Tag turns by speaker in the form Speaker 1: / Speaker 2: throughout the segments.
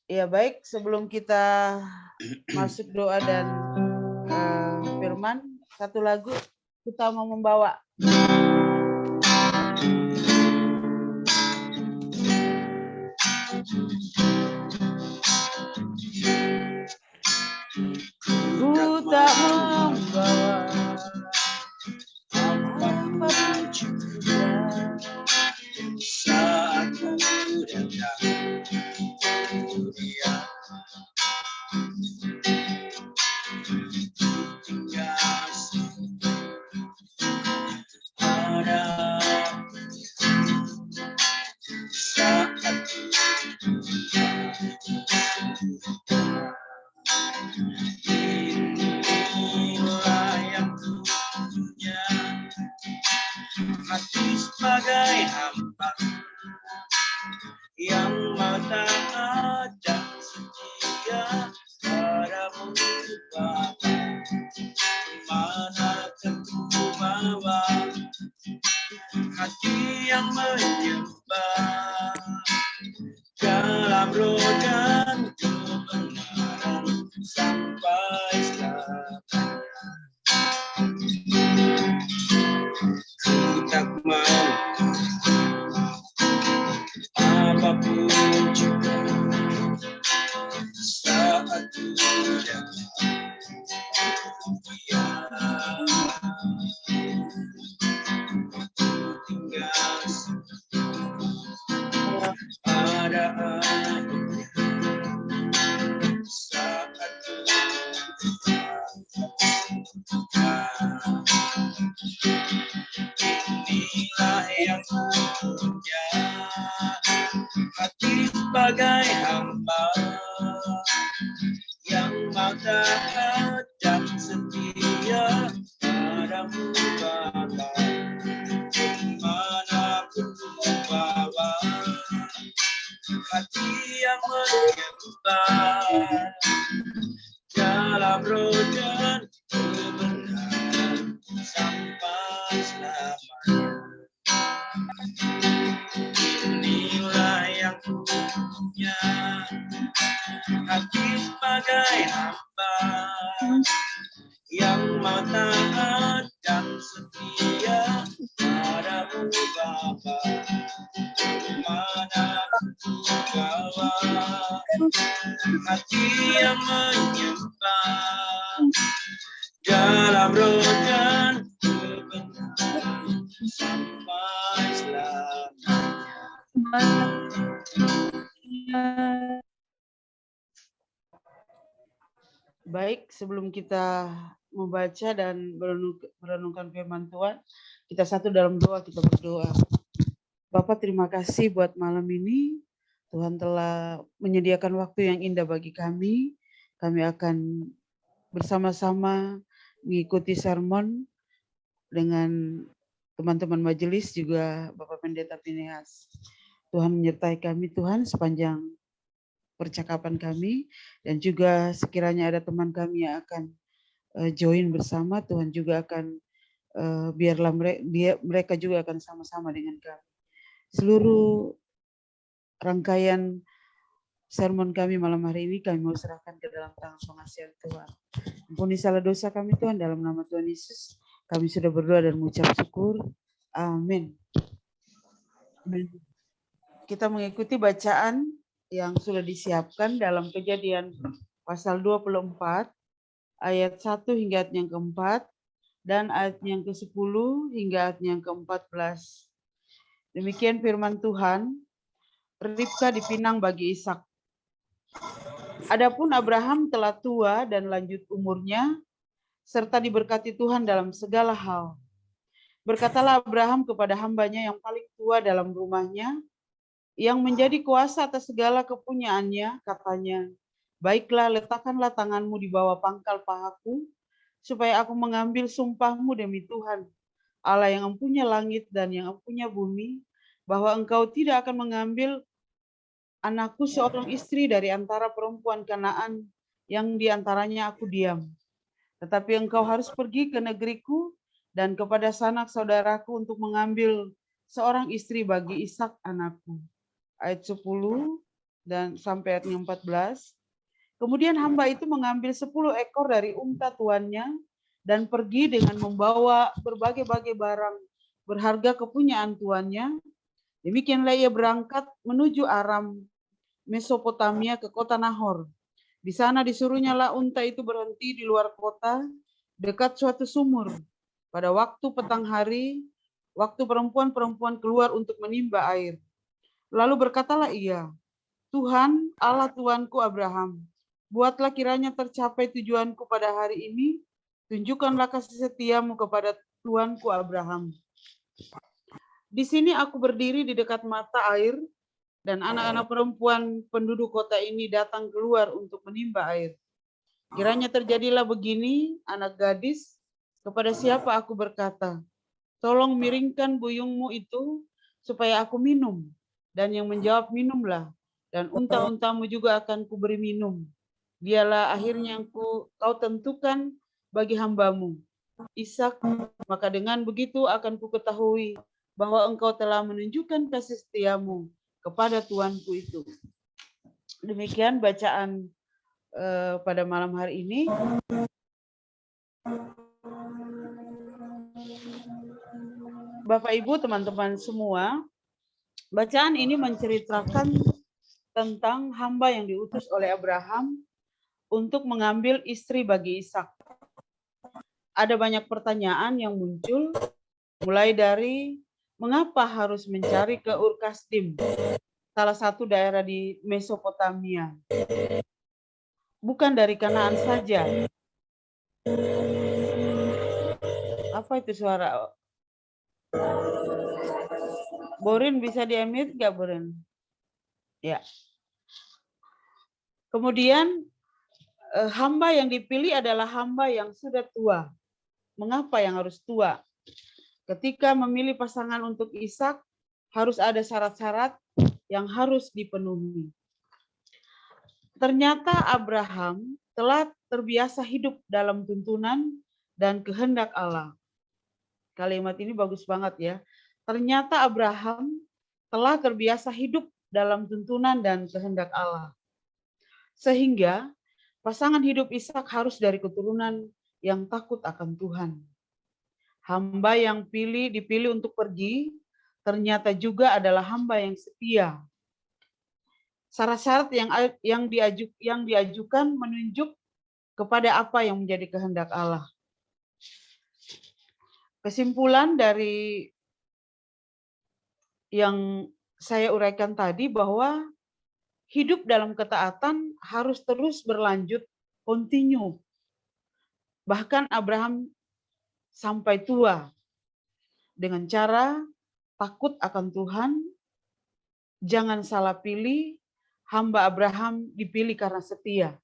Speaker 1: Ya baik, sebelum kita masuk doa dan firman, satu lagu kita mau membawa. Ku tak membawa apapun juga
Speaker 2: saat ku datang dunia. Ada saat inilah yang punya hati sebagai hamba yang mau taat dan setia padamu Bapa. Mana tentu bawa hati yang menyembah dalam roh dan kebenaran sampai selamanya. Ku tak mau apapun juga saat ku datang tinggal ada saat inilah yang punya hati sebagai hamba yang mau taat dan setia padamu Bapa. Dimanapun ku bawa hati yang menyembah dalam roh dan kebenaran sampai selamanya. Inilah yang punya hati sebagai hamba yang mau taat dan setia padamu Bapa. Dimanapun ku bawa hati yang menyembah dalam roh dan kebenaran sampai selamanya.
Speaker 1: Baik, sebelum kita membaca dan merenungkan firman Tuhan, kita satu dalam doa, kita berdoa. Bapak, terima kasih buat malam ini. Tuhan telah menyediakan waktu yang indah bagi kami. Kami akan bersama-sama mengikuti sermon dengan teman-teman majelis, juga Bapak Pendeta Pinehas. Tuhan menyertai kami, Tuhan, sepanjang percakapan kami, dan juga sekiranya ada teman kami yang akan join bersama, Tuhan juga akan biarlah mereka juga akan sama-sama dengan kami. Seluruh rangkaian sermon kami malam hari ini kami mau serahkan ke dalam tangan pengasihan Tuhan. Ampuni salah dosa kami Tuhan, dalam nama Tuhan Yesus kami sudah berdoa dan mengucap syukur. Amin. Kita mengikuti bacaan yang sudah disiapkan dalam Kejadian pasal 24 ayat 1 hingga ayat yang keempat dan ayat yang ke-10 hingga ayat yang ke-14. Demikian firman Tuhan. Ribka dipinang bagi Ishak. Adapun Abraham telah tua dan lanjut umurnya, serta diberkati Tuhan dalam segala hal. Berkatalah Abraham kepada hambanya yang paling tua dalam rumahnya, yang menjadi kuasa atas segala kepunyaannya, katanya, baiklah, letakkanlah tanganmu di bawah pangkal pahaku, supaya aku mengambil sumpahmu demi Tuhan, Allah yang empunya langit dan yang empunya bumi, bahwa engkau tidak akan mengambil anakku seorang istri dari antara perempuan Kanaan yang diantaranya aku diam. Tetapi engkau harus pergi ke negeriku dan kepada sanak saudaraku untuk mengambil seorang istri bagi Ishak anakku. Ayat 10, dan sampai ayat 14. Kemudian hamba itu mengambil 10 ekor dari unta tuannya dan pergi dengan membawa berbagai-bagai barang berharga kepunyaan tuannya. Demikianlah ia berangkat menuju Aram, Mesopotamia ke kota Nahor. Di sana disuruhnya lah unta itu berhenti di luar kota, dekat suatu sumur. Pada waktu petang hari, waktu perempuan-perempuan keluar untuk menimba air. Lalu berkatalah ia, Tuhan, Allah Tuanku Abraham, buatlah kiranya tercapai tujuanku pada hari ini, tunjukkanlah kasih setiamu kepada Tuanku Abraham. Di sini aku berdiri di dekat mata air, dan anak-anak perempuan penduduk kota ini datang keluar untuk menimba air. Kiranya terjadilah begini, anak gadis, kepada siapa aku berkata, tolong miringkan buyungmu itu, supaya aku minum. Dan yang menjawab, minumlah. Dan unta-untamu juga akan kuberi minum. Dialah akhirnya yang kau tentukan bagi hambamu, Ishak. Maka dengan begitu akan kuketahui bahwa engkau telah menunjukkan kasih setiamu kepada Tuanku itu. Demikian bacaan pada malam hari ini. Bapak Ibu, teman-teman semua, bacaan ini menceritakan tentang hamba yang diutus oleh Abraham untuk mengambil istri bagi Ishak. Ada banyak pertanyaan yang muncul, mulai dari mengapa harus mencari ke Ur Kasdim, salah satu daerah di Mesopotamia. Bukan dari Kanaan saja. Apa itu suara? Borin bisa di-unmute nggak, Borin? Ya. Kemudian hamba yang dipilih adalah hamba yang sudah tua. Mengapa yang harus tua? Ketika memilih pasangan untuk Ishak, harus ada syarat-syarat yang harus dipenuhi. Ternyata Abraham telah terbiasa hidup dalam tuntunan dan kehendak Allah. Kalimat ini bagus banget ya. Ternyata Abraham telah terbiasa hidup dalam tuntunan dan kehendak Allah. Sehingga pasangan hidup Ishak harus dari keturunan yang takut akan Tuhan. Hamba yang dipilih untuk pergi, ternyata juga adalah hamba yang setia. Syarat-syarat yang diajukan menunjuk kepada apa yang menjadi kehendak Allah. Kesimpulan dari yang saya uraikan tadi bahwa hidup dalam ketaatan harus terus berlanjut, continue. Bahkan Abraham sampai tua dengan cara takut akan Tuhan, jangan salah pilih, hamba Abraham dipilih karena setia.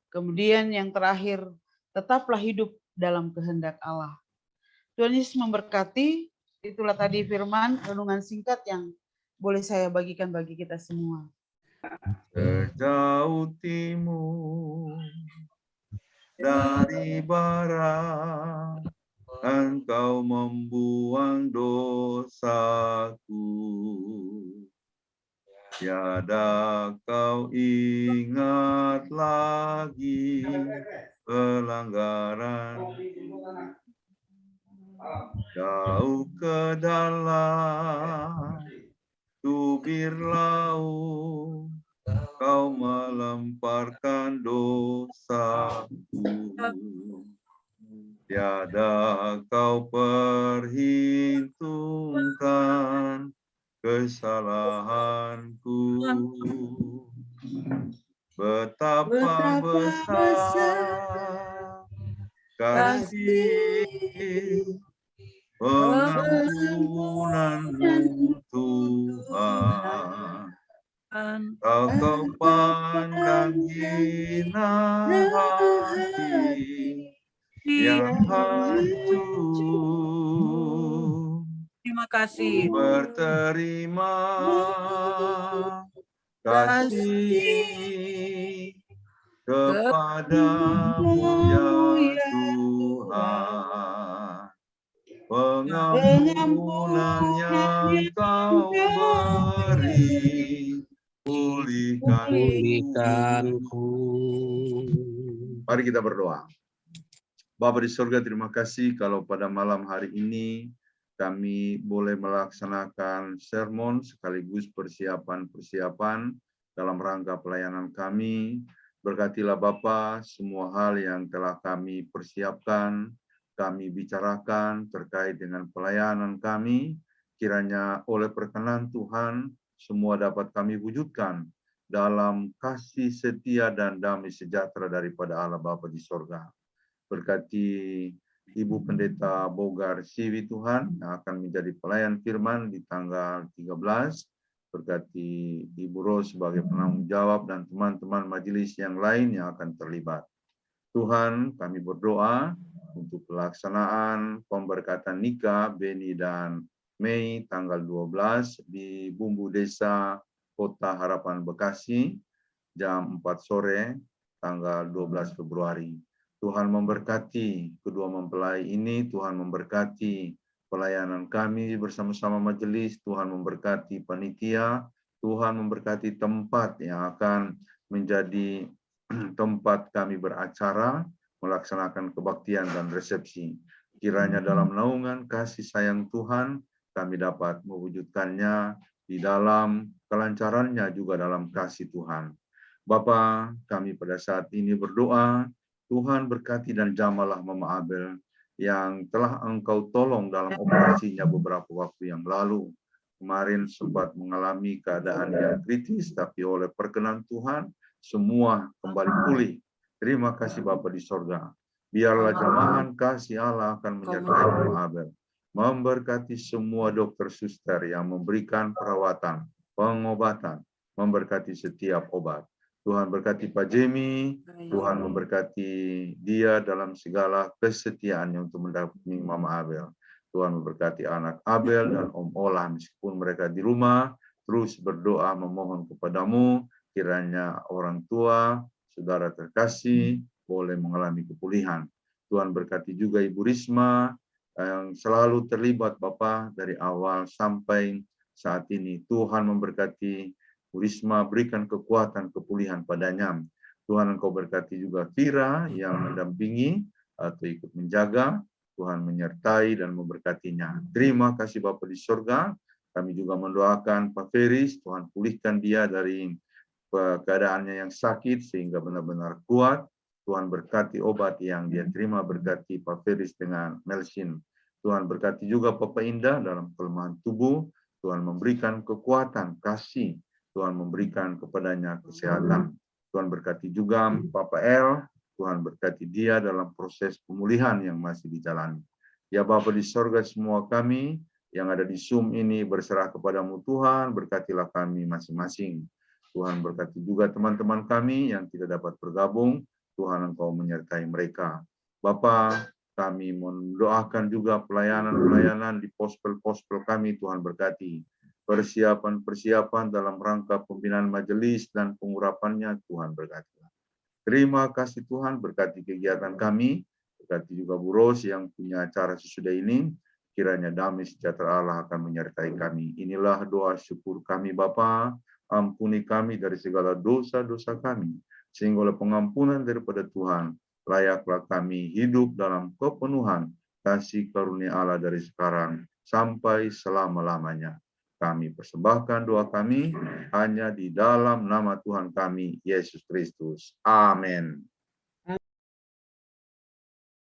Speaker 1: Kemudian yang terakhir, tetaplah hidup dalam kehendak Allah. Tuhan Yesus memberkati, itulah tadi firman renungan singkat yang boleh saya bagikan bagi kita semua.
Speaker 3: Sejauh timur dari barat, Engkau membuang dosaku. Tiada kau ingat lagi pelanggaran. Jauh ke dalam tubir laut, kau melemparkan dosaku. Tiada kau perhitungkan kesalahanku. Betapa besar kasih pengampunanmu Tuhan. Kau pandang hina hati yang hancur.
Speaker 4: Terima kasih.
Speaker 3: Berterima kasih kepadamu ya Tuhan. Pengampunan yang kau beri pulihkanku. Mari kita berdoa. Bapa di surga, terima kasih kalau pada malam hari ini kami boleh melaksanakan sermon sekaligus persiapan-persiapan dalam rangka pelayanan kami. Berkatilah Bapa semua hal yang telah kami persiapkan, kami bicarakan terkait dengan pelayanan kami. Kiranya oleh perkenan Tuhan, semua dapat kami wujudkan dalam kasih setia dan damai sejahtera daripada Allah Bapa di surga. Berkati Ibu Pendeta Bogar Siwi Tuhan yang akan menjadi pelayan firman di tanggal 13. Berkati Ibu Ros sebagai penanggung jawab dan teman-teman majelis yang lain yang akan terlibat. Tuhan, kami berdoa untuk pelaksanaan pemberkatan nikah Beni dan Mei tanggal 12 di Bumbu Desa Kota Harapan Bekasi jam 4 sore tanggal 12 Februari. Tuhan memberkati kedua mempelai ini, Tuhan memberkati pelayanan kami bersama-sama majelis, Tuhan memberkati panitia, Tuhan memberkati tempat yang akan menjadi tempat kami beracara, melaksanakan kebaktian dan resepsi. Kiranya dalam naungan kasih sayang Tuhan, kami dapat mewujudkannya di dalam kelancarannya juga dalam kasih Tuhan. Bapa, kami pada saat ini berdoa, Tuhan berkati dan jamalah Mama Abel yang telah Engkau tolong dalam operasinya beberapa waktu yang lalu. Kemarin sempat mengalami keadaan yang kritis, tapi oleh perkenan Tuhan, semua kembali pulih. Terima kasih Bapa di sorga. Biarlah jamahan kasih Allah akan menyertai Mama Abel. Memberkati semua dokter suster yang memberikan perawatan, pengobatan, memberkati setiap obat. Tuhan berkati Pak Jemi, Tuhan memberkati dia dalam segala kesetiaannya untuk mendampingi Mama Abel. Tuhan memberkati anak Abel dan Om Olah meskipun mereka di rumah, terus berdoa memohon kepadamu, kiranya orang tua, saudara terkasih, boleh mengalami kepulihan. Tuhan berkati juga Ibu Risma, yang selalu terlibat Bapak dari awal sampai saat ini. Tuhan memberkati Bu Risma, berikan kekuatan kepulihan padanya. Tuhan Engkau berkati juga Vira yang mendampingi atau ikut menjaga. Tuhan menyertai dan memberkatinya. Terima kasih Bapa di surga. Kami juga mendoakan Pak Feris, Tuhan pulihkan dia dari keadaannya yang sakit sehingga benar-benar kuat. Tuhan berkati obat yang dia terima, berkati Pak Feris dengan Melsin. Tuhan berkati juga Papa Indah dalam kelemahan tubuh. Tuhan memberikan kekuatan, kasih. Tuhan memberikan kepadanya kesehatan. Tuhan berkati juga Papa El. Tuhan berkati dia dalam proses pemulihan yang masih dijalani. Ya Bapa di sorga, semua kami yang ada di Zoom ini berserah kepadamu Tuhan. Berkatilah kami masing-masing. Tuhan berkati juga teman-teman kami yang tidak dapat bergabung. Tuhan Engkau menyertai mereka. Bapa, kami mendoakan juga pelayanan-pelayanan di pospel-pospel kami. Tuhan berkati. Persiapan-persiapan dalam rangka pembinaan majelis dan pengurapannya, Tuhan berkati. Terima kasih Tuhan, berkati kegiatan kami, berkati juga Bu Ros yang punya acara sesudah ini, kiranya damai sejahtera Allah akan menyertai kami. Inilah doa syukur kami Bapa, ampuni kami dari segala dosa-dosa kami, sehingga oleh pengampunan daripada Tuhan, layaklah kami hidup dalam kepenuhan kasih karunia Allah dari sekarang sampai selama-lamanya. Kami persembahkan doa kami hanya di dalam nama Tuhan kami, Yesus Kristus. Amin.